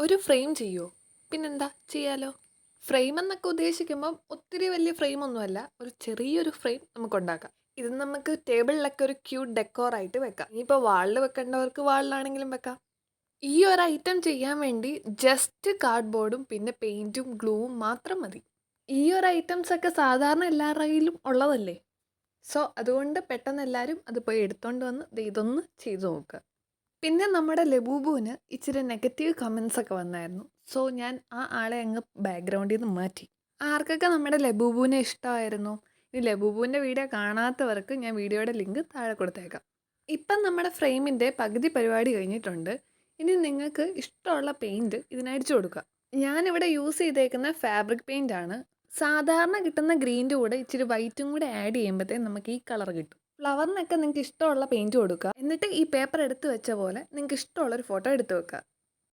ഒരു ഫ്രെയിം ചെയ്യുമോ? പിന്നെന്താ ചെയ്യാലോ. ഫ്രെയിം എന്നൊക്കെ ഉദ്ദേശിക്കുമ്പം ഒത്തിരി വലിയ ഫ്രെയിമൊന്നുമല്ല. ഒരു ചെറിയൊരു ഫ്രെയിം നമുക്കുണ്ടാക്കാം. ഇത് നമുക്ക് ടേബിളിലൊക്കെ ഒരു ക്യൂട്ട് ഡെക്കോറായിട്ട് വെക്കാം. ഇനിയിപ്പോൾ വാളിൽ വെക്കേണ്ടവർക്ക് വാളിലാണെങ്കിലും വെക്കാം. ഈ ഒരു ഐറ്റം ചെയ്യാൻ വേണ്ടി ജസ്റ്റ് കാർഡ്ബോർഡും പിന്നെ പെയിൻറ്റും ഗ്ലൂവും മാത്രം മതി. ഈ ഒരു ഐറ്റംസ് ഒക്കെ സാധാരണ എല്ലാവരുടെ കയ്യിലും ഉള്ളതല്ലേ. സോ അതുകൊണ്ട് പെട്ടെന്ന് എല്ലാവരും അത് പോയി എടുത്തുകൊണ്ട് വന്ന് ഇതൊന്ന് ചെയ്തു നോക്കുക. പിന്നെ നമ്മുടെ ലബൂബുവിന് ഇച്ചിരി നെഗറ്റീവ് കമൻസ് ഒക്കെ വന്നായിരുന്നു. സോ ഞാൻ ആ ആളെ അങ്ങ് ബാക്ക്ഗ്രൗണ്ടിൽ നിന്ന് മാറ്റി. ആർക്കൊക്കെ നമ്മുടെ ലബൂബുവിനെ ഇഷ്ടമായിരുന്നു? ഈ ലബൂബുവിൻ്റെ വീഡിയോ കാണാത്തവർക്ക് ഞാൻ വീഡിയോയുടെ ലിങ്ക് താഴെ കൊടുത്തേക്കാം. ഇപ്പം നമ്മുടെ ഫ്രെയിമിൻ്റെ പകുതി പരിപാടി കഴിഞ്ഞിട്ടുണ്ട്. ഇനി നിങ്ങൾക്ക് ഇഷ്ടമുള്ള പെയിൻറ്റ് ഇതിനടിച്ചു കൊടുക്കുക. ഞാനിവിടെ യൂസ് ചെയ്തേക്കുന്ന ഫാബ്രിക് പെയിൻ്റ് ആണ്. സാധാരണ കിട്ടുന്ന ഗ്രീൻ്റെ കൂടെ ഇച്ചിരി വൈറ്റും കൂടെ ആഡ് ചെയ്യുമ്പോഴത്തേക്കും നമുക്ക് ഈ കളർ കിട്ടും. ഫ്ലവറിനൊക്കെ നിങ്ങൾക്ക് ഇഷ്ടമുള്ള പെയിൻറ്റ് കൊടുക്കുക. എന്നിട്ട് ഈ പേപ്പർ എടുത്ത് വെച്ച പോലെ നിങ്ങൾക്ക് ഇഷ്ടമുള്ളൊരു ഫോട്ടോ എടുത്ത് വെക്കുക.